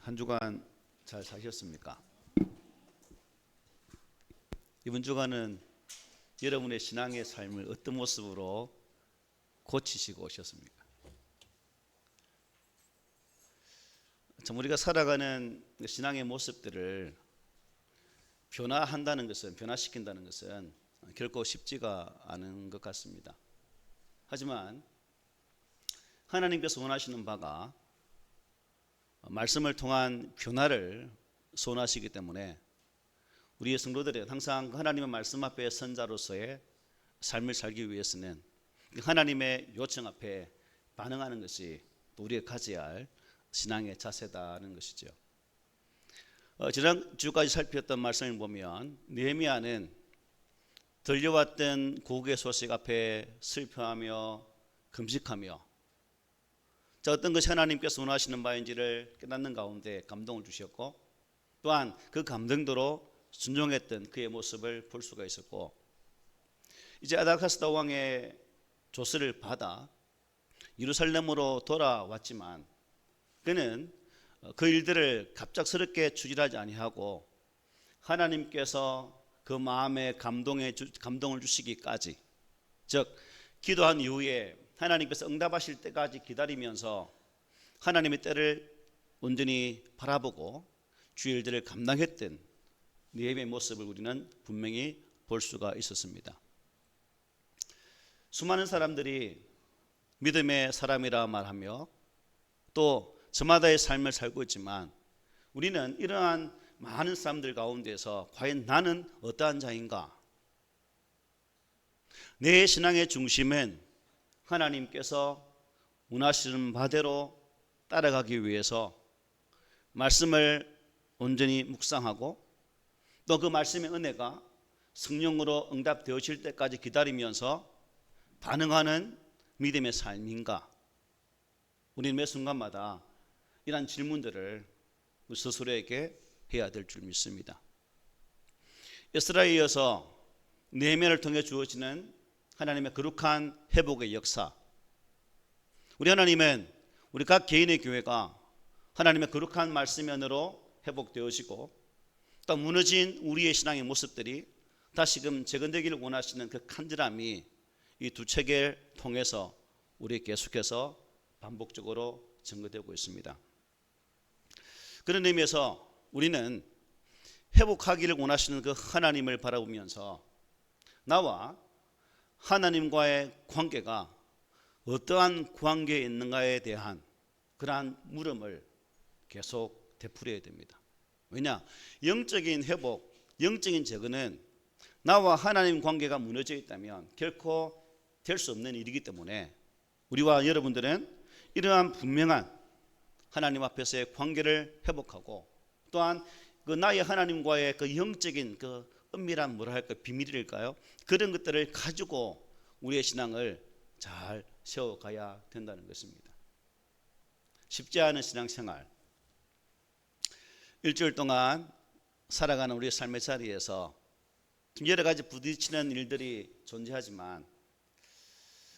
한 주간 잘 사셨습니까? 이번 주간은 여러분의 신앙의 삶을 어떤 모습으로 고치시고 오셨습니까? 참 우리가 살아가는 신앙의 모습들을 변화시킨다는 것은 결코 쉽지가 않은 것 같습니다. 하지만 하나님께서 원하시는 바가 말씀을 통한 변화를 소원하시기 때문에 우리의 성도들은 항상 하나님의 말씀 앞에 선자로서의 삶을 살기 위해서는 하나님의 요청 앞에 반응하는 것이 또 우리가 가져야 할 신앙의 자세다는 것이죠. 지난 주까지 살폈던 말씀을 보면 느헤미야는 들려왔던 고국의 소식 앞에 슬퍼하며 금식하며 어떤 것이 하나님께서 원하시는 바인지를 깨닫는 가운데 감동을 주셨고, 또한 그 감동대로 순종했던 그의 모습을 볼 수가 있었고, 이제 아닥사스다 왕의 조서를 받아 예루살렘으로 돌아왔지만 그는 그 일들을 갑작스럽게 추진하지 아니하고 하나님께서 그 마음에 감동을 주시기까지, 즉 기도한 이후에 하나님께서 응답하실 때까지 기다리면서 하나님의 때를 온전히 바라보고 주의 일들을 감당했던 느헤미야의 모습을 우리는 분명히 볼 수가 있었습니다. 수많은 사람들이 믿음의 사람이라 말하며 또 저마다의 삶을 살고 있지만 우리는 이러한 많은 사람들 가운데서 과연 나는 어떠한 자인가? 내 신앙의 중심은 하나님께서 원하시는 바대로 따라가기 위해서 말씀을 온전히 묵상하고 또 그 말씀의 은혜가 성령으로 응답되어질 때까지 기다리면서 반응하는 믿음의 삶인가? 우리는 매 순간마다 이러한 질문들을 스스로에게 해야 될 줄 믿습니다. 에스라에 이어서 느헤미야를 통해 주어지는 하나님의 거룩한 회복의 역사, 우리 하나님은 우리 각 개인의 교회가 하나님의 거룩한 말씀면으로 회복되어지고 또 무너진 우리의 신앙의 모습들이 다시금 재건되기를 원하시는 그 간절함이 이 두 책을 통해서 우리 계속해서 반복적으로 증거되고 있습니다. 그런 의미에서 우리는 회복하기를 원하시는 그 하나님을 바라보면서 나와 하나님과의 관계가 어떠한 관계에 있는가에 대한 그러한 물음을 계속 되풀이해야 됩니다. 왜냐? 영적인 회복, 영적인 재건은 나와 하나님 관계가 무너져 있다면 결코 될 수 없는 일이기 때문에 우리와 여러분들은 이러한 분명한 하나님 앞에서의 관계를 회복하고 또한 그 나의 하나님과의 그 영적인 그 은밀한 비밀일까요? 그런 것들을 가지고 우리의 신앙을 잘 세워가야 된다는 것입니다. 쉽지 않은 신앙생활, 일주일 동안 살아가는 우리의 삶의 자리에서 여러 가지 부딪히는 일들이 존재하지만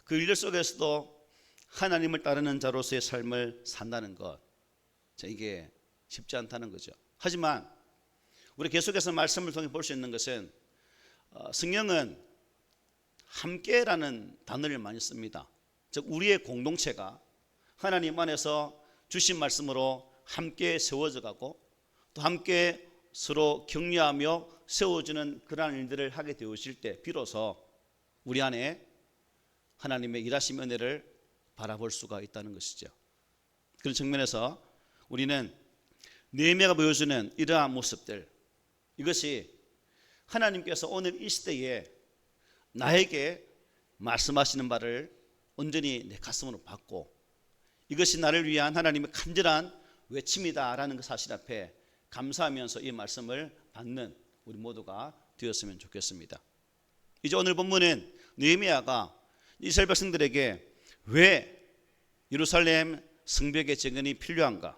그 일들 속에서도 하나님을 따르는 자로서의 삶을 산다는 것, 이게 쉽지 않다는 거죠. 하지만 우리 계속해서 말씀을 통해 볼 수 있는 것은 성경은 함께라는 단어를 많이 씁니다. 즉 우리의 공동체가 하나님 안에서 주신 말씀으로 함께 세워져 가고 또 함께 서로 격려하며 세워주는 그러한 일들을 하게 되어질 때 비로소 우리 안에 하나님의 일하심 은혜를 바라볼 수가 있다는 것이죠. 그런 측면에서 우리는 느헤미야가 보여주는 이러한 모습들, 이것이 하나님께서 오늘 이 시대에 나에게 말씀하시는 바를 온전히 내 가슴으로 받고 이것이 나를 위한 하나님의 간절한 외침이다라는 그 사실 앞에 감사하면서 이 말씀을 받는 우리 모두가 되었으면 좋겠습니다. 이제 오늘 본문은 느헤미야가 이스라엘 백성들에게 왜 예루살렘 성벽의 재건이 필요한가,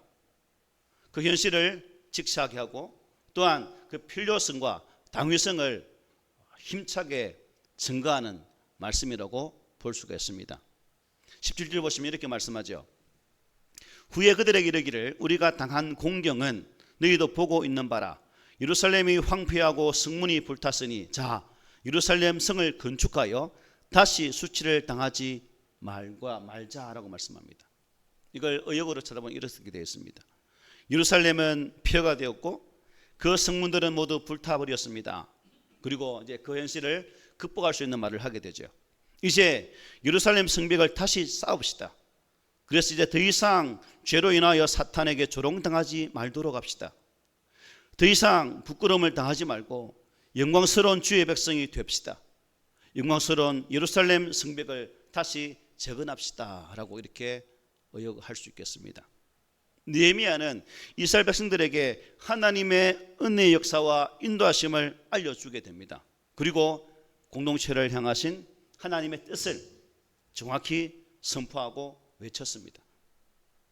그 현실을 직시하게 하고 또한 그 필요성과 당위성을 힘차게 증거하는 말씀이라고 볼 수가 있습니다. 17절 보시면 이렇게 말씀하죠. 후에 그들에게 이르기를 우리가 당한 공경은 너희도 보고 있는 바라. 예루살렘이 황폐하고 성문이 불탔으니 자 예루살렘 성을 건축하여 다시 수치를 당하지 말자라고 말씀합니다. 이걸 의역으로 찾아보면 이렇게 되어 있습니다. 예루살렘은 폐허가 되었고 그 성문들은 모두 불타버렸습니다. 그리고 이제 그 현실을 극복할 수 있는 말을 하게 되죠. 이제 예루살렘 성벽을 다시 쌓읍시다. 그래서 이제 더 이상 죄로 인하여 사탄에게 조롱당하지 말도록 합시다. 더 이상 부끄러움을 당하지 말고 영광스러운 주의 백성이 됩시다. 영광스러운 예루살렘 성벽을 다시 재건합시다 라고 이렇게 의역할 수 있겠습니다. 느헤미야는 이스라엘 백성들에게 하나님의 은혜의 역사와 인도하심을 알려주게 됩니다. 그리고 공동체를 향하신 하나님의 뜻을 정확히 선포하고 외쳤습니다.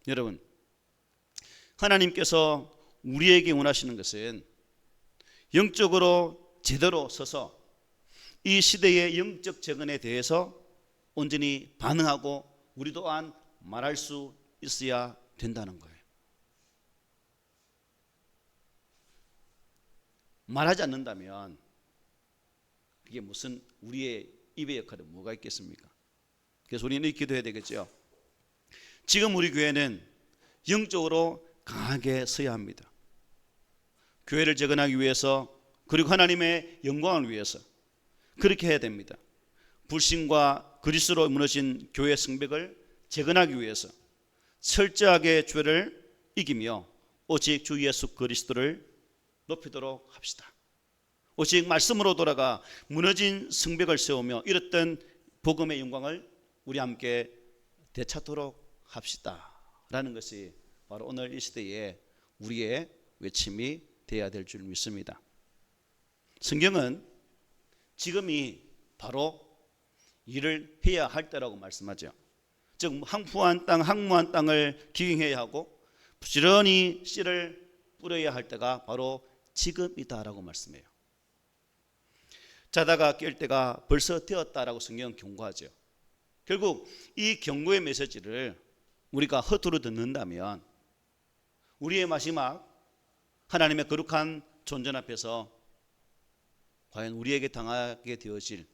여러분, 하나님께서 우리에게 원하시는 것은 영적으로 제대로 서서 이 시대의 영적 재건에 대해서 온전히 반응하고 우리 또한 말할 수 있어야 된다는 거예요. 말하지 않는다면 그게 무슨 우리의 입의 역할에 뭐가 있겠습니까? 그래서 우리는 이렇게 기도해야 되겠죠. 지금 우리 교회는 영적으로 강하게 서야 합니다. 교회를 재건하기 위해서 그리고 하나님의 영광을 위해서 그렇게 해야 됩니다. 불신과 그리스도로 무너진 교회 성벽을 재건하기 위해서 철저하게 죄를 이기며 오직 주 예수 그리스도를 높이도록 합시다. 오직 말씀으로 돌아가 무너진 성벽을 세우며 잃었던 복음의 영광을 우리 함께 되찾도록 합시다 라는 것이 바로 오늘 이 시대에 우리의 외침이 되어야 될 줄 믿습니다. 성경은 지금이 바로 일을 해야 할 때라고 말씀하죠. 즉 황무한 땅을 기경해야 하고 부지런히 씨를 뿌려야 할 때가 바로 지금이다라고 말씀해요. 자다가 깰 때가 벌써 되었다라고 성경은 경고하죠. 결국 이 경고의 메시지를 우리가 허투루 듣는다면 우리의 마지막 하나님의 거룩한 존전 앞에서 과연 우리에게 당하게 되어질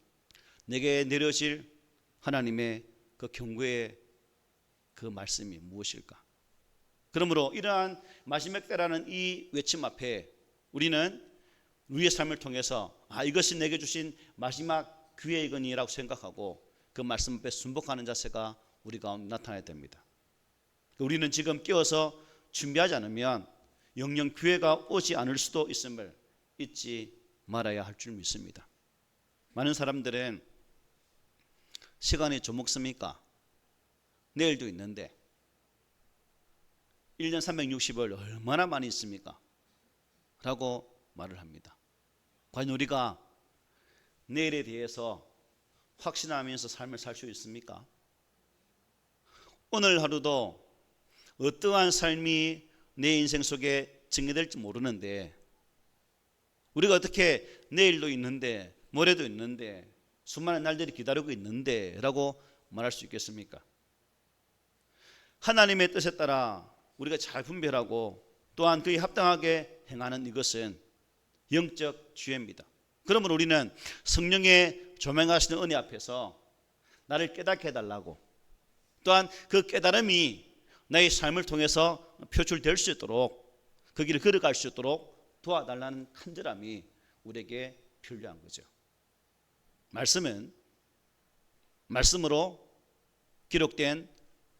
내게 내려질 하나님의 그 경고의 그 말씀이 무엇일까? 그러므로 이러한 마지막 때라는 이 외침 앞에 우리는 우리의 삶을 통해서 이것이 내게 주신 마지막 기회의 건이라고 생각하고 그 말씀 앞에 순복하는 자세가 우리 가운데 나타나야 됩니다. 우리는 지금 깨어서 준비하지 않으면 영영 기회가 오지 않을 수도 있음을 잊지 말아야 할 줄 믿습니다. 많은 사람들은 시간이 좀 먹습니까? 내일도 있는데 1년 360일 얼마나 많이 있습니까? 라고 말을 합니다. 과연 우리가 내일에 대해서 확신하면서 삶을 살 수 있습니까? 오늘 하루도 어떠한 삶이 내 인생 속에 증거될지 모르는데 우리가 어떻게 내일도 있는데 모레도 있는데 수많은 날들이 기다리고 있는데 라고 말할 수 있겠습니까? 하나님의 뜻에 따라 우리가 잘 분별하고 또한 그에 합당하게 행하는 이것은 영적 지혜입니다. 그러므로 우리는 성령의 조명하시는 은혜 앞에서 나를 깨닫게 해달라고 또한 그 깨달음이 나의 삶을 통해서 표출될 수 있도록 그 길을 걸어갈 수 있도록 도와달라는 간절함이 우리에게 필요한 거죠. 말씀은 말씀으로 기록된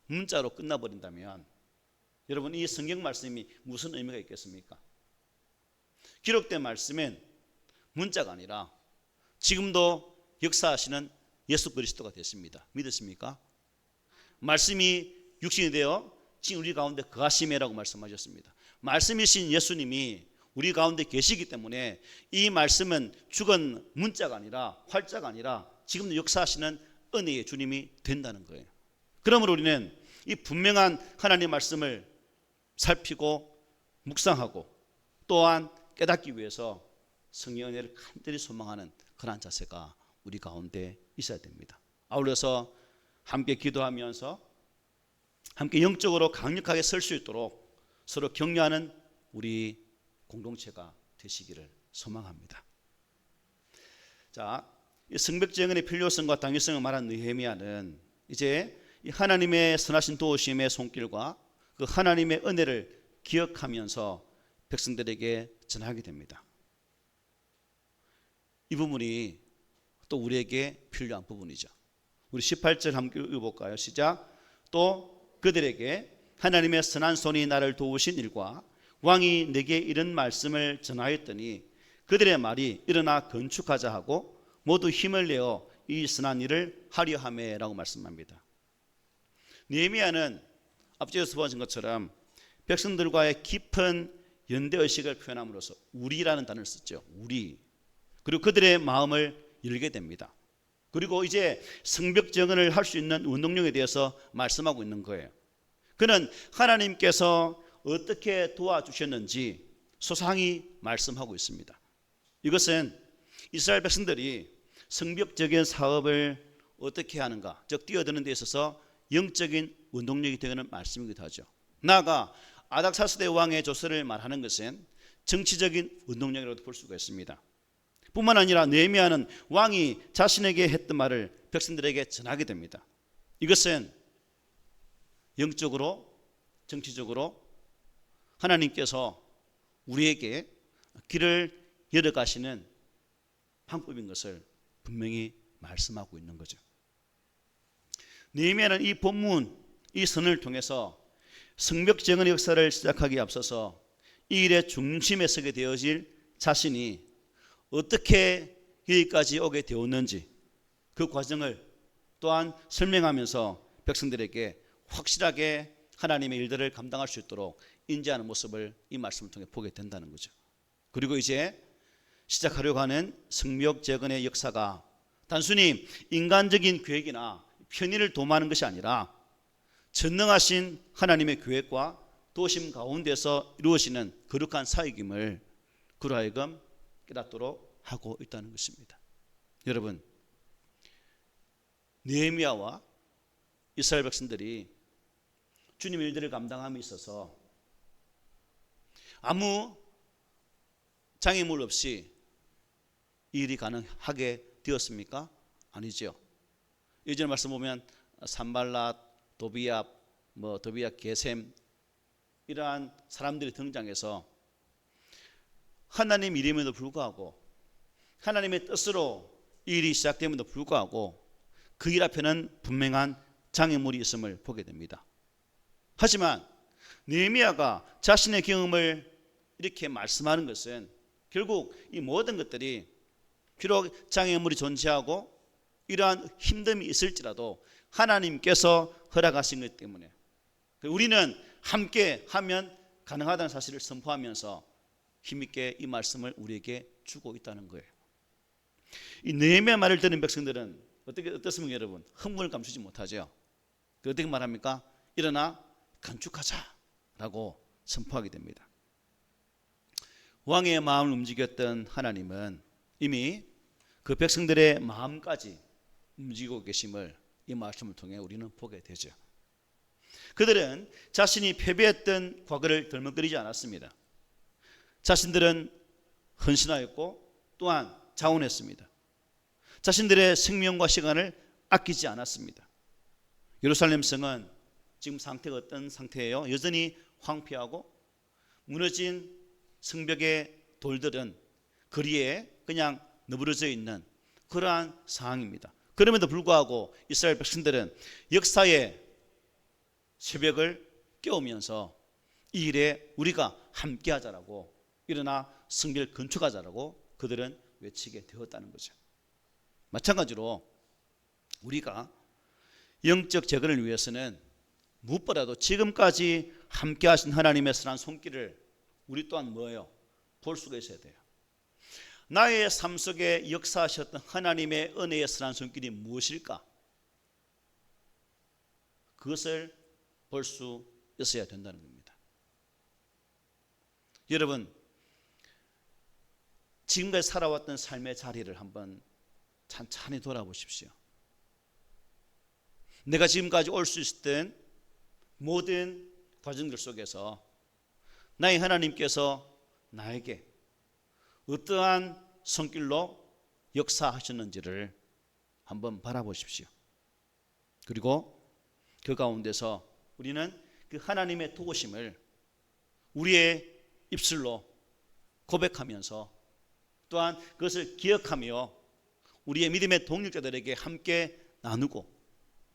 문자로 끝나버린다면 여러분 이 성경 말씀이 무슨 의미가 있겠습니까? 기록된 말씀은 문자가 아니라 지금도 역사하시는 예수 그리스도가 됐습니다. 믿으십니까? 말씀이 육신이 되어 지금 우리 가운데 거하심이라고 말씀하셨습니다. 말씀이신 예수님이 우리 가운데 계시기 때문에 이 말씀은 죽은 문자가 아니라 활자가 아니라 지금도 역사하시는 은혜의 주님이 된다는 거예요. 그러므로 우리는 이 분명한 하나님의 말씀을 살피고 묵상하고 또한 깨닫기 위해서 성령의 은혜를 간절히 소망하는 그러한 자세가 우리 가운데 있어야 됩니다. 아울러서 함께 기도하면서 함께 영적으로 강력하게 설 수 있도록 서로 격려하는 우리 공동체가 되시기를 소망합니다. 자, 이 성벽재건의 필요성과 당위성을 말한 느헤미야는 이제 이 하나님의 선하신 도우심의 손길과 그 하나님의 은혜를 기억하면서 백성들에게 전하게 됩니다. 이 부분이 또 우리에게 필요한 부분이죠. 우리 18절 함께 읽어볼까요? 시작. 또 그들에게 하나님의 선한 손이 나를 도우신 일과 왕이 내게 이런 말씀을 전하였더니 그들의 말이 일어나 건축하자 하고 모두 힘을 내어 이 선한 일을 하려 하매라고 말씀합니다. 느헤미야는 앞쪽에서 보신 것처럼 백성들과의 깊은 연대의식을 표현함으로써 우리라는 단어를 썼죠. 우리. 그리고 그들의 마음을 열게 됩니다. 그리고 이제 성벽정언을 할 수 있는 운동력에 대해서 말씀하고 있는 거예요. 그는 하나님께서 어떻게 도와주셨는지 소상히 말씀하고 있습니다. 이것은 이스라엘 백성들이 성벽적인 사업을 어떻게 하는가, 즉 뛰어드는 데 있어서 영적인 운동력이 되는 말씀이기도 하죠. 나아가 아닥사스대 왕의 조서를 말하는 것은 정치적인 운동력이라고 볼 수가 있습니다. 뿐만 아니라 느헤미야는 왕이 자신에게 했던 말을 백성들에게 전하게 됩니다. 이것은 영적으로, 정치적으로 하나님께서 우리에게 길을 열어가시는 방법인 것을 분명히 말씀하고 있는 거죠. 느헤미야는 이 본문, 이 선을 통해서 성벽정언의 역사를 시작하기에 앞서서 이 일의 중심에 서게 되어질 자신이 어떻게 여기까지 오게 되었는지 그 과정을 또한 설명하면서 백성들에게 확실하게 하나님의 일들을 감당할 수 있도록 인지하는 모습을 이 말씀을 통해 보게 된다는 거죠. 그리고 이제 시작하려고 하는 성벽재건의 역사가 단순히 인간적인 계획이나 편의를 도모하는 것이 아니라 전능하신 하나님의 계획과 도심 가운데서 이루어지는 거룩한 사역임을 그로 하여금 깨닫도록 하고 있다는 것입니다. 여러분, 느헤미야와 이스라엘 백성들이 주님의 일들을 감당함에 있어서 아무 장애물 없이 이 일이 가능하게 되었습니까? 아니죠. 예전 말씀 보면 산발랏, 도비야, 게셈 이러한 사람들이 등장해서 하나님 이름에도 불구하고 하나님의 뜻으로 이 일이 시작됨에도 불구하고 그 일 앞에는 분명한 장애물이 있음을 보게 됩니다. 하지만 느헤미야가 자신의 경험을 이렇게 말씀하는 것은 결국 이 모든 것들이 비록 장애물이 존재하고 이러한 힘듦이 있을지라도 하나님께서 허락하신 것 때문에 우리는 함께 하면 가능하다는 사실을 선포하면서 힘있게 이 말씀을 우리에게 주고 있다는 거예요. 이 느헤미야 말을 듣는 백성들은 어떻습니까 여러분? 흥분을 감추지 못하죠. 어떻게 말합니까? 일어나 건축하자라고 선포하게 됩니다. 왕의 마음을 움직였던 하나님은 이미 그 백성들의 마음까지 움직이고 계심을 이 말씀을 통해 우리는 보게 되죠. 그들은 자신이 패배했던 과거를 덜먹거리지 않았습니다. 자신들은 헌신하였고 또한 자원했습니다. 자신들의 생명과 시간을 아끼지 않았습니다. 예루살렘 성은 지금 상태가 어떤 상태예요? 여전히 황폐하고 무너진 성벽의 돌들은 거리에 그냥 너부러져 있는 그러한 상황입니다. 그럼에도 불구하고 이스라엘 백성들은 역사의 새벽을 깨우면서 이 일에 우리가 함께하자라고 일어나 성벽을 건축하자라고 그들은 외치게 되었다는 거죠. 마찬가지로 우리가 영적 재건을 위해서는 무엇보다도 지금까지 함께하신 하나님의 선한 손길을 우리 또한 뭐예요? 볼 수가 있어야 돼요. 나의 삶 속에 역사하셨던 하나님의 은혜의 선한 손길이 무엇일까? 그것을 볼 수 있어야 된다는 겁니다. 여러분, 지금까지 살아왔던 삶의 자리를 한번 찬찬히 돌아보십시오. 내가 지금까지 올 수 있었던 모든 과정들 속에서 나의 하나님께서 나에게 어떠한 손길로 역사하셨는지를 한번 바라보십시오. 그리고 그 가운데서 우리는 그 하나님의 도우심을 우리의 입술로 고백하면서 또한 그것을 기억하며 우리의 믿음의 동역자들에게 함께 나누고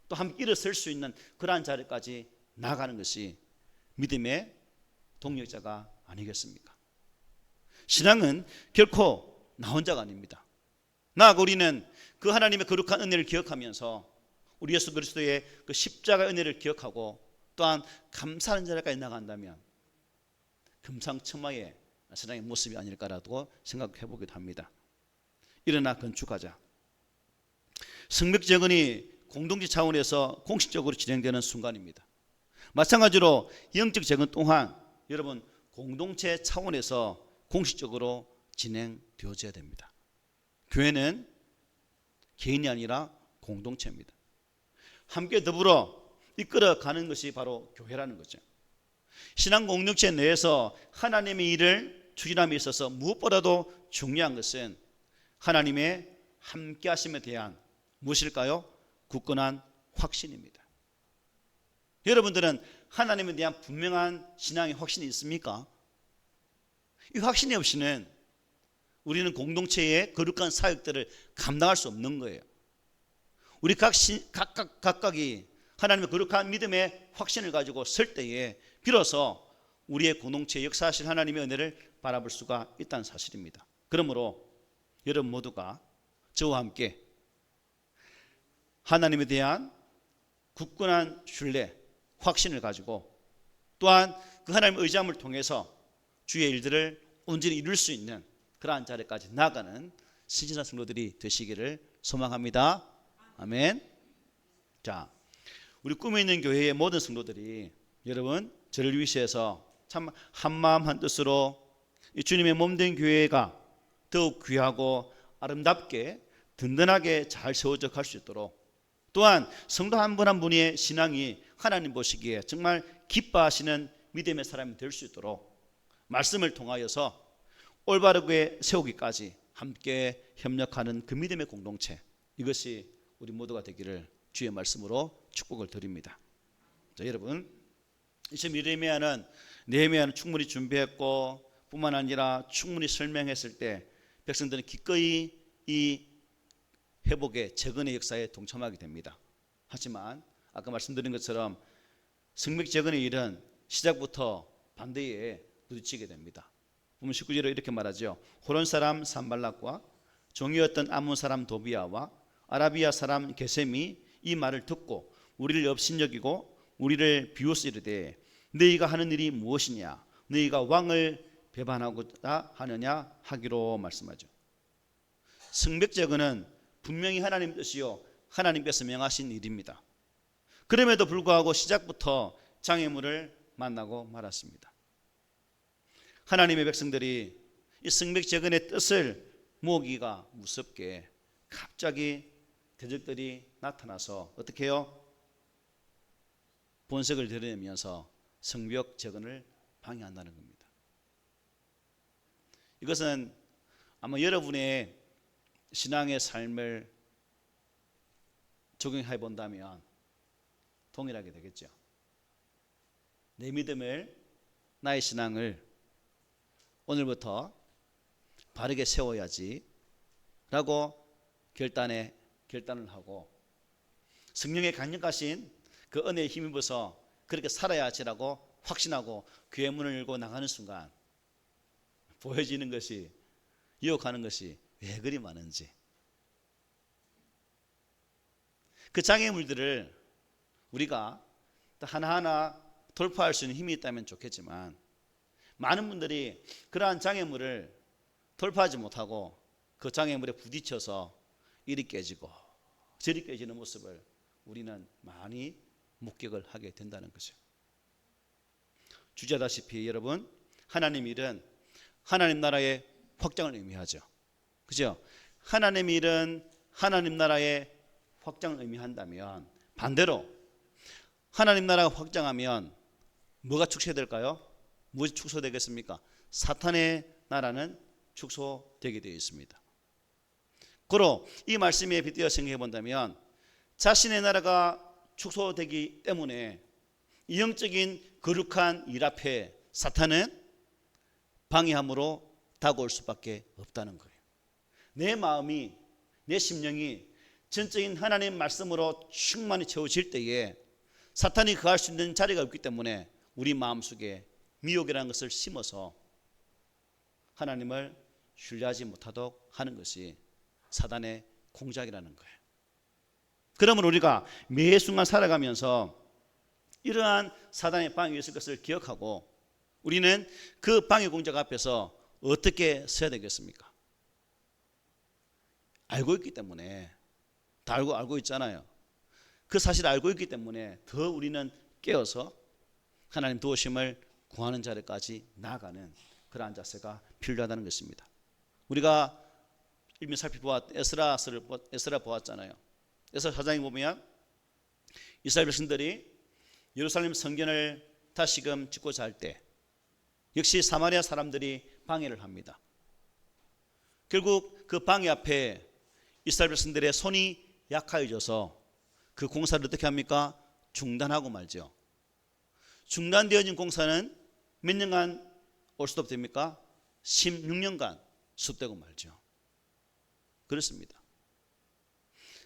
또 함께 일어설 수 있는 그러한 자리까지 나아가는 것이 믿음의 동역자가 아니겠습니까? 신앙은 결코 나 혼자가 아닙니다. 나아가 우리는 그 하나님의 거룩한 은혜를 기억하면서 우리 예수 그리스도의 그 십자가 은혜를 기억하고 또한 감사하는 자리까지 나간다면 금상첨화의 신앙의 모습이 아닐까라고 생각해 보기도 합니다. 일어나 건축하자. 성벽재건이 공동체 차원에서 공식적으로 진행되는 순간입니다. 마찬가지로 영적 재건 또한 여러분 공동체 차원에서 공식적으로 진행되어져야 됩니다. 교회는 개인이 아니라 공동체입니다. 함께 더불어 이끌어가는 것이 바로 교회라는 거죠. 신앙 공동체 내에서 하나님의 일을 추진함에 있어서 무엇보다도 중요한 것은 하나님의 함께 하심에 대한 무엇일까요? 굳건한 확신입니다. 여러분들은 하나님에 대한 분명한 신앙의 확신이 있습니까? 이 확신이 없이는 우리는 공동체의 거룩한 사역들을 감당할 수 없는 거예요. 우리 각각이 하나님의 거룩한 믿음의 확신을 가지고 설 때에 비로소 우리의 공동체에 역사하실 하나님의 은혜를 바라볼 수가 있다는 사실입니다. 그러므로 여러분 모두가 저와 함께 하나님에 대한 굳건한 신뢰, 확신을 가지고 또한 그 하나님의 의지함을 통해서 주의 일들을 온전히 이룰 수 있는 그러한 자리까지 나아가는 신실한 성도들이 되시기를 소망합니다. 아멘. 자, 우리 꿈에 있는 교회의 모든 성도들이 여러분 저를 위시해서 참 한마음 한뜻으로 이 주님의 몸된 교회가 더욱 귀하고 아름답게 든든하게 잘 세워져 갈 수 있도록 또한 성도 한 분 한 분의 신앙이 하나님 보시기에 정말 기뻐하시는 믿음의 사람이 될 수 있도록 말씀을 통하여서 올바르게 세우기까지 함께 협력하는 그 믿음의 공동체, 이것이 우리 모두가 되기를 주의 말씀으로 축복을 드립니다. 자, 여러분 이제 느헤미야는 충분히 준비했고 뿐만 아니라 충분히 설명했을 때 백성들은 기꺼이 이 회복의 재건의 역사에 동참하게 됩니다. 하지만 아까 말씀드린 것처럼 성벽 재건의 일은 시작부터 반대에 부딪히게 됩니다. 보면 19절에 이렇게 말하죠. 호론 사람 산발락과 종이었던 암몬 사람 도비아와 아라비아 사람 게셈이 이 말을 듣고 우리를 업신여기고 우리를 비웃으리되 너희가 하는 일이 무엇이냐, 너희가 왕을 배반하고자 하느냐 하기로 말씀하죠. 성벽 재건은 분명히 하나님 뜻이요 하나님께서 명하신 일입니다. 그럼에도 불구하고 시작부터 장애물을 만나고 말았습니다. 하나님의 백성들이 이 성벽 재건의 뜻을 모으기가 무섭게 갑자기 대적들이 나타나서 어떻게 해요? 본색을 드러내면서 성벽 재건을 방해한다는 겁니다. 이것은 아마 여러분의 신앙의 삶을 적용해 본다면 동일하게 되겠죠. 내 믿음을, 나의 신앙을 오늘부터 바르게 세워야지 라고 결단을 하고 성령의 강력하신 그 은혜에 힘입어서 그렇게 살아야지라고 확신하고 교회 문을 열고 나가는 순간 보여지는 것이, 유혹하는 것이 왜 그리 많은지, 그 장애물들을 우리가 하나하나 돌파할 수 있는 힘이 있다면 좋겠지만 많은 분들이 그러한 장애물을 돌파하지 못하고 그 장애물에 부딪혀서 이리 깨지고 저리 깨지는 모습을 우리는 많이 목격을 하게 된다는 거죠. 주제다시피 여러분, 하나님 일은 하나님 나라의 확장을 의미하죠. 그죠? 하나님 일은 하나님 나라의 확장을 의미한다면 반대로 하나님 나라가 확장하면 뭐가 축소될까요? 무엇이 축소되겠습니까? 사탄의 나라는 축소되게 되어 있습니다. 그로 이 말씀에 빗대어 생각해 본다면 자신의 나라가 축소되기 때문에 영적인 거룩한 일 앞에 사탄은 방해함으로 다가올 수밖에 없다는 거예요. 내 마음이, 내 심령이 전적인 하나님 말씀으로 충만히 채워질 때에 사탄이 거할 수 있는 자리가 없기 때문에 우리 마음속에 미혹이라는 것을 심어서 하나님을 신뢰하지 못하도록 하는 것이 사단의 공작이라는 거예요. 그러면 우리가 매 순간 살아가면서 이러한 사단의 방해가 있을 것을 기억하고 우리는 그 방해 공작 앞에서 어떻게 서야 되겠습니까? 알고 있기 때문에, 다 알고 있잖아요. 그 사실을 알고 있기 때문에 더 우리는 깨어서 하나님 도우심을 구하는 자리까지 나아가는 그러한 자세가 필요하다는 것입니다. 우리가 일면 살펴보았 에스라 보았잖아요. 에스라 4장에 보면 이스라엘 백성들이 예루살렘 성전을 다시금 짓고자 할 때 역시 사마리아 사람들이 방해를 합니다. 결국 그 방해 앞에 이스라엘 백성들의 손이 약해져서 그 공사를 어떻게 합니까? 중단하고 말죠. 중단되어진 공사는 몇 년간 올 수도 됩니까? 16년간 수습되고 말죠. 그렇습니다.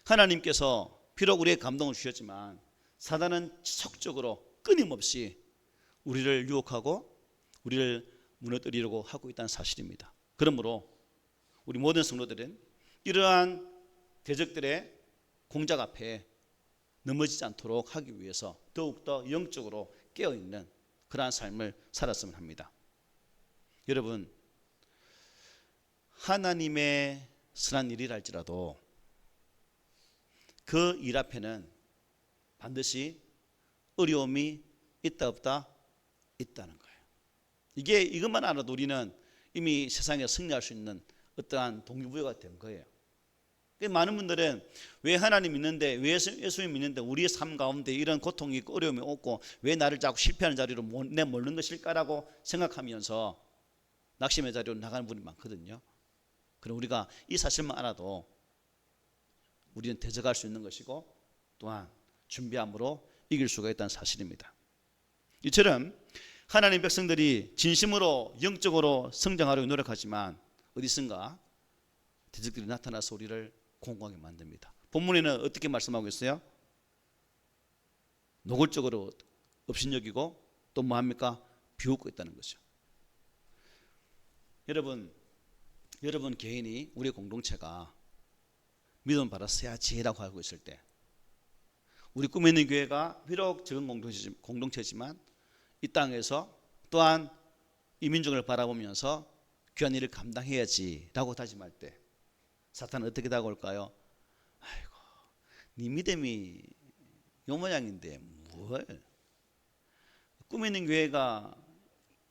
하나님께서 비록 우리의 감동을 주셨지만 사단은 지속적으로 끊임없이 우리를 유혹하고 우리를 무너뜨리려고 하고 있다는 사실입니다. 그러므로 우리 모든 성도들은 이러한 대적들의 공작 앞에 넘어지지 않도록 하기 위해서 더욱더 영적으로 깨어있는 그러한 삶을 살았으면 합니다. 여러분, 하나님의 선한 일이라 할지라도 그 일 앞에는 반드시 어려움이 있다 없다? 있다는 거예요. 이것만 알아도 우리는 이미 세상에 승리할 수 있는 어떠한 동기부여가 된 거예요. 많은 분들은 왜 하나님 믿는데, 왜 예수님 믿는데 우리의 삶 가운데 이런 고통이 있고 어려움이 없고 왜 나를 자꾸 실패하는 자리로 내몰는 것일까라고 생각하면서 낙심의 자리로 나가는 분이 많거든요. 그럼 우리가 이 사실만 알아도 우리는 대적할 수 있는 것이고 또한 준비함으로 이길 수가 있다는 사실입니다. 이처럼 하나님 백성들이 진심으로 영적으로 성장하려고 노력하지만 어디선가 대적들이 나타나서 우리를 공고하게 만듭니다. 본문에는 어떻게 말씀하고 있어요? 노골적으로 업신여기고 또 뭐합니까? 비웃고 있다는 거죠. 여러분 개인이, 우리 공동체가 믿음 받았어야지라고 하고 있을 때 우리 꿈에 있는 교회가 비록 적은 공동체지만 이 땅에서 또한 이 민족을 바라보면서 귀한 일을 감당해야지라고 다짐할 때 사탄은 어떻게 다가올까요? 아이고, 네 믿음이 요 모양인데 뭘? 꿈에 있는 교회가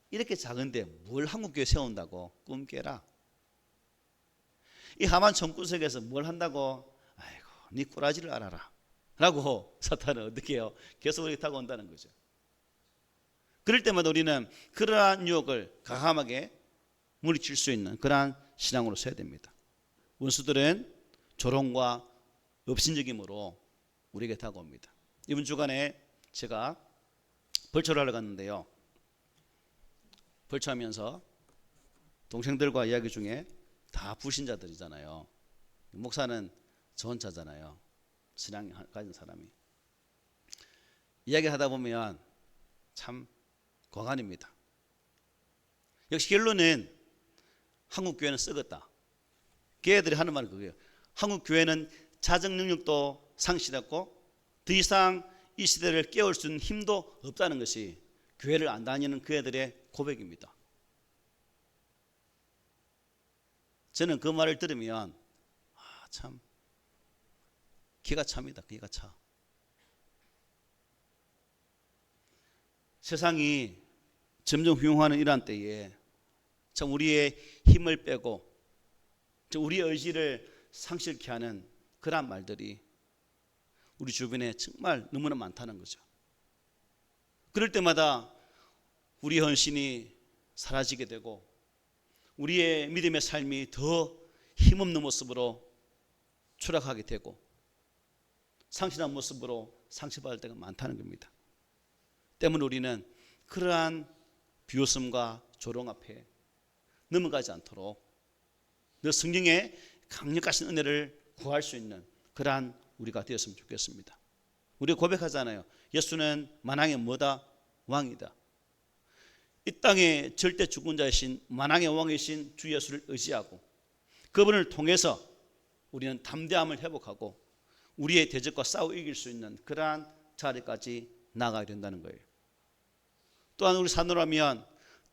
이렇게 작은데 뭘 한국교회 세운다고? 꿈 깨라. 이 하만 정구석에서 뭘 한다고? 아이고, 네 꾸라지를 알아라 라고 사탄은 어떻게 해요? 계속 우리에게 다가온다는 거죠. 그럴 때마다 우리는 그러한 유혹을 과감하게 물리칠 수 있는 그러한 신앙으로 서야 됩니다. 원수들은 조롱과 업신여김으로 우리에게 다가옵니다. 이번 주간에 제가 벌초를 하러 갔는데요. 벌초하면서 동생들과 이야기 중에 다 불신자들이잖아요. 목사는 저 혼자잖아요. 신앙 가진 사람이. 이야기하다 보면 참 고관입니다. 역시 결론은 한국 교회는 썩었다. 걔들이 하는 말은 그거예요. 한국 교회는 자정 능력도 상실했고 더 이상 이 시대를 깨울 수 있는 힘도 없다는 것이 교회를 안 다니는 그 애들의 고백입니다. 저는 그 말을 들으면 참 기가 찹니다. 기가 차. 세상이 점점 흉흉하는 이러한 때에 참 우리의 힘을 빼고 우리의 의지를 상실케 하는 그러한 말들이 우리 주변에 정말 너무나 많다는 거죠. 그럴 때마다 우리 헌신이 사라지게 되고 우리의 믿음의 삶이 더 힘없는 모습으로 추락하게 되고 상실한 모습으로 상처받을 때가 많다는 겁니다. 때문에 우리는 그러한 비웃음과 조롱 앞에 넘어가지 않도록 늘 성령의 강력하신 은혜를 구할 수 있는 그러한 우리가 되었으면 좋겠습니다. 우리가 고백하잖아요. 예수는 만왕의 뭐다? 왕이다. 이 땅의 절대 주권자이신 만왕의 왕이신 주 예수를 의지하고 그분을 통해서 우리는 담대함을 회복하고 우리의 대적과 싸워 이길 수 있는 그러한 자리까지 나아가야 된다는 거예요. 또한 우리 사노라면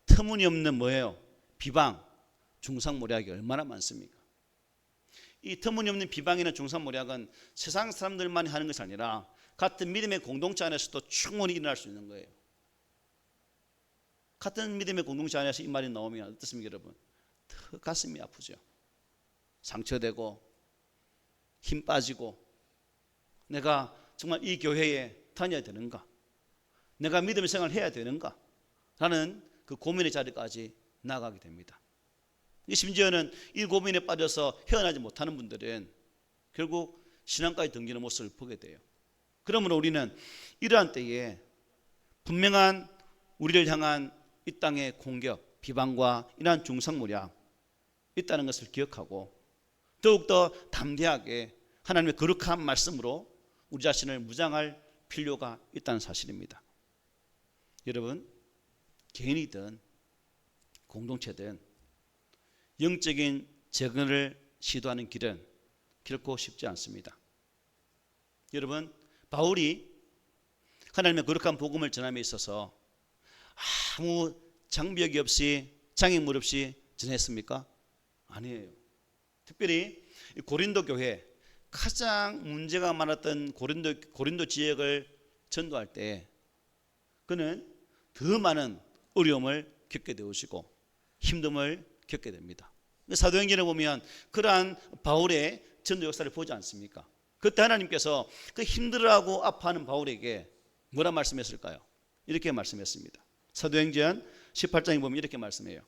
터무니없는 뭐예요? 비방, 중상모략이 얼마나 많습니까? 이 터무니없는 비방이나 중상모략은 세상 사람들만이 하는 것이 아니라 같은 믿음의 공동체 안에서도 충분히 일어날 수 있는 거예요. 같은 믿음의 공동체 안에서 이 말이 나오면 어떻습니까, 여러분? 더 가슴이 아프죠. 상처되고 힘 빠지고 내가 정말 이 교회에 다녀야 되는가? 내가 믿음의 생활을 해야 되는가? 라는 그 고민의 자리까지 나가게 됩니다. 심지어는 이 고민에 빠져서 헤어나지 못하는 분들은 결국 신앙까지 등지는 모습을 보게 돼요. 그러므로 우리는 이러한 때에 분명한 우리를 향한 이 땅의 공격, 비방과 이러한 중상모략 있다는 것을 기억하고 더욱더 담대하게 하나님의 거룩한 말씀으로 우리 자신을 무장할 필요가 있다는 사실입니다. 여러분, 개인이든 공동체든 영적인 재건을 시도하는 길은 결코 쉽지 않습니다. 여러분, 바울이 하나님의 거룩한 복음을 전함에 있어서 아무 장벽이 없이 장애물 없이 전했습니까? 아니에요. 특별히 고린도 교회 가장 문제가 많았던 고린도 지역을 전도할 때 그는 더 많은 어려움을 겪게 되시고 힘듦을 겪게 됩니다. 사도행전에 보면 그러한 바울의 전도 역사를 보지 않습니까? 그때 하나님께서 그 힘들어하고 아파하는 바울에게 뭐라 말씀했을까요? 이렇게 말씀했습니다. 사도행전 18장에 보면 이렇게 말씀해요.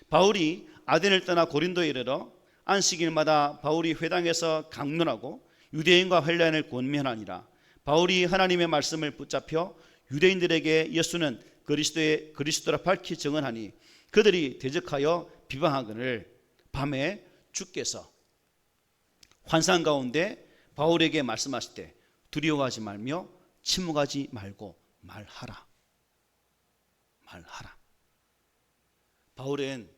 바울이 아덴을 떠나 고린도에 이르러 안식일마다 바울이 회당에서 강론하고 유대인과 환란을 권면하니라. 바울이 하나님의 말씀을 붙잡혀 유대인들에게 예수는 그리스도라 밝히 증언하니 그들이 대적하여 비방하거늘 밤에 주께서 환상 가운데 바울에게 말씀하실 때 두려워하지 말며 침묵하지 말고 말하라. 바울은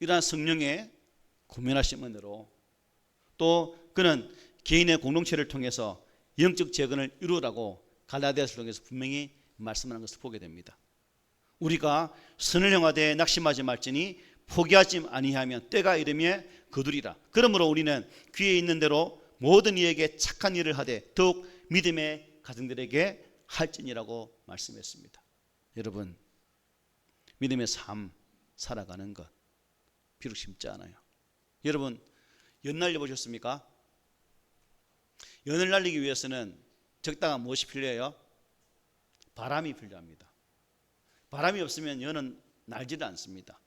이러한 성령의 고면하심 은혜로 또 그는 개인의 공동체를 통해서 영적 재건을 이루라고 갈라디아서를 통해서 분명히 말씀하는 것을 보게 됩니다. 우리가 선을 행하되 낙심하지 말지니 포기하지 아니하면 때가 이르며 거두리라. 그러므로 우리는 귀에 있는 대로 모든 이에게 착한 일을 하되 더욱 믿음의 가정들에게 할지니라고 말씀했습니다. 여러분, 믿음의 삶 살아가는 것 비록 쉽지 않아요. 여러분, 연 날려 보셨습니까? 연을 날리기 위해서는 적당한 무엇이 필요해요? 바람이 필요합니다. 바람이 없으면 연은 날지를 않습니다.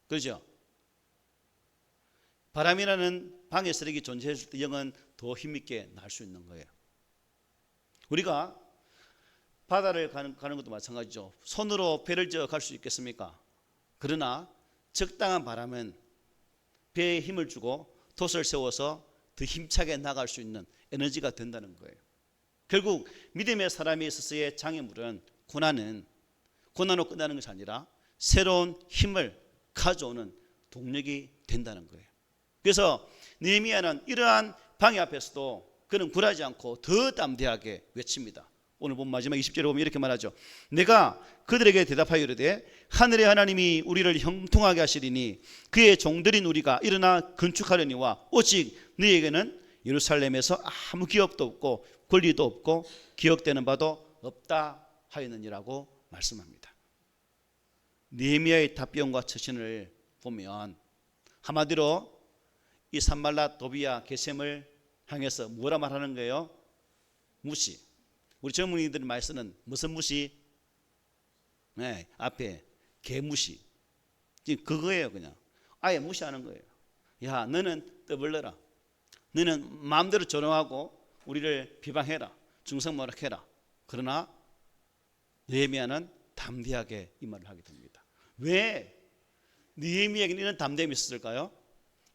그렇죠? 바람이라는 방해 세력이 존재했을 때 연은 더 힘있게 날 수 있는 거예요. 우리가 바다를 가는 것도 마찬가지죠. 손으로 배를 저어 갈 수 있겠습니까? 그러나 적당한 바람은 배에 힘을 주고 돛을 세워서 더 힘차게 나갈 수 있는 에너지가 된다는 거예요. 결국 믿음의 사람에 있어서의 장애물은 고난으로 끝나는 것이 아니라 새로운 힘을 가져오는 동력이 된다는 거예요. 그래서 느헤미야는 이러한 방해 앞에서도 그는 굴하지 않고 더 담대하게 외칩니다. 오늘 본 마지막 20절에 보면 이렇게 말하죠. 내가 그들에게 대답하여 이르되 하늘의 하나님이 우리를 형통하게 하시리니 그의 종들인 우리가 일어나 건축하려니와 오직 너희에게는 예루살렘에서 아무 기업도 없고 권리도 없고 기억되는 바도 없다 하였느니라고 말씀합니다. 느헤미야의 답변과 처신을 보면 한마디로 이 산발랏 도비야 게셈을 향해서 뭐라 말하는 거예요? 무시. 우리 젊은이들이 많이 쓰는 무슨 무시? 네, 앞에 개무시. 지금 그거예요. 그냥 아예 무시하는 거예요. 야, 너는 떠벌려라. 너는 마음대로 조롱하고 우리를 비방해라. 중성모략해라. 그러나 느헤미야는 담대하게 이 말을 하게 됩니다. 왜 느헤미야에게는 이런 담대함이 있었을까요?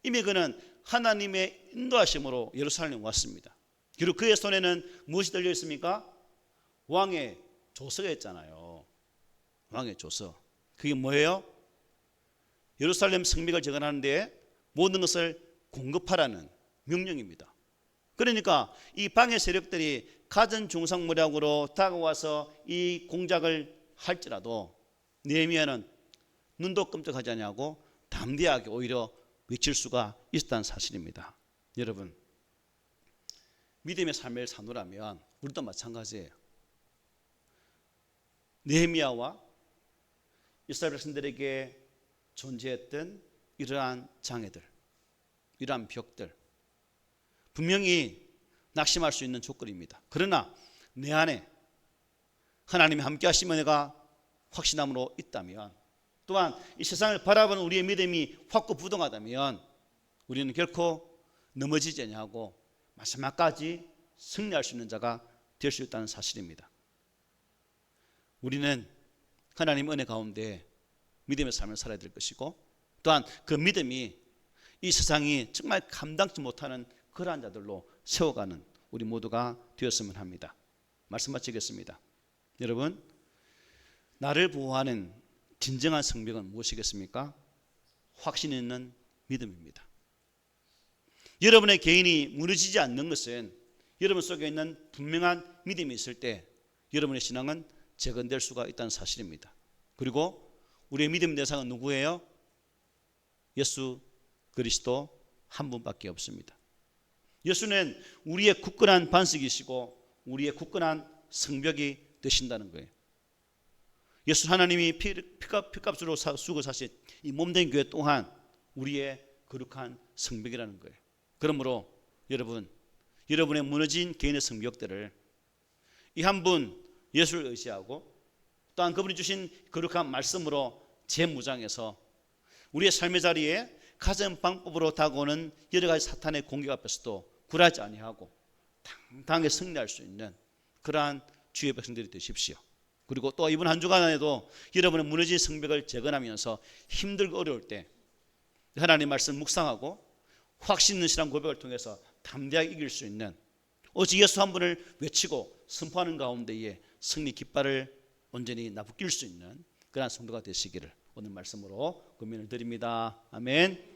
이미 그는 하나님의 인도하심으로 예루살렘에 왔습니다. 그리고 그의 손에는 무엇이 들려 있습니까? 왕의 조서가 있잖아요. 왕의 조서. 그게 뭐예요? 예루살렘 성벽을 재건하는데 모든 것을 공급하라는 명령입니다. 그러니까 이 방해 세력들이 가전 중상모략으로 다가와서 이 공작을 할지라도 느헤미야는 눈도 끔찍하지 않냐고 담대하게 오히려 외칠 수가 있다는 사실입니다. 여러분, 믿음의 삶을 사노라면 우리도 마찬가지예요. 느헤미야와 이스라엘 백성들에게 존재했던 이러한 장애들, 이러한 벽들, 분명히 낙심할 수 있는 조건입니다. 그러나 내 안에 하나님이 함께 하시면 내가 확신함으로 있다면, 또한 이 세상을 바라보는 우리의 믿음이 확고부동하다면 우리는 결코 넘어지지 아니하고 마지막까지 승리할 수 있는 자가 될 수 있다는 사실입니다. 우리는 하나님 은혜 가운데 믿음의 삶을 살아야 될 것이고, 또한 그 믿음이 이 세상이 정말 감당치 못하는 그러한 자들로 세워가는 우리 모두가 되었으면 합니다. 말씀 마치겠습니다. 여러분, 나를 보호하는 진정한 성벽은 무엇이겠습니까? 확신 있는 믿음입니다. 여러분의 개인이 무너지지 않는 것은 여러분 속에 있는 분명한 믿음이 있을 때 여러분의 신앙은 재건될 수가 있다는 사실입니다. 그리고 우리의 믿음 대상은 누구예요? 예수 그리스도 한 분밖에 없습니다. 예수는 우리의 굳건한 반석이시고 우리의 굳건한 성벽이 되신다는 거예요. 예수 하나님이 피값으로 쓰고 사신 이 몸된 교회 또한 우리의 거룩한 성벽이라는 거예요. 그러므로 여러분의 무너진 개인의 성벽들을 이 한 분 예수를 의지하고 또한 그분이 주신 거룩한 말씀으로 재무장해서 우리의 삶의 자리에 가진 방법으로 다가오는 여러 가지 사탄의 공격 앞에서도 굴하지 아니하고 당당하게 승리할 수 있는 그러한 주의 백성들이 되십시오. 그리고 또 이번 한 주간에도 여러분의 무너진 성벽을 재건하면서 힘들고 어려울 때 하나님의 말씀 묵상하고 확신 있는 신앙 고백을 통해서 담대하게 이길 수 있는, 오직 예수 한 분을 외치고 선포하는 가운데에 승리 깃발을 온전히 나부낄 수 있는 그러한 성도가 되시기를 오늘 말씀으로 권면을 드립니다. 아멘.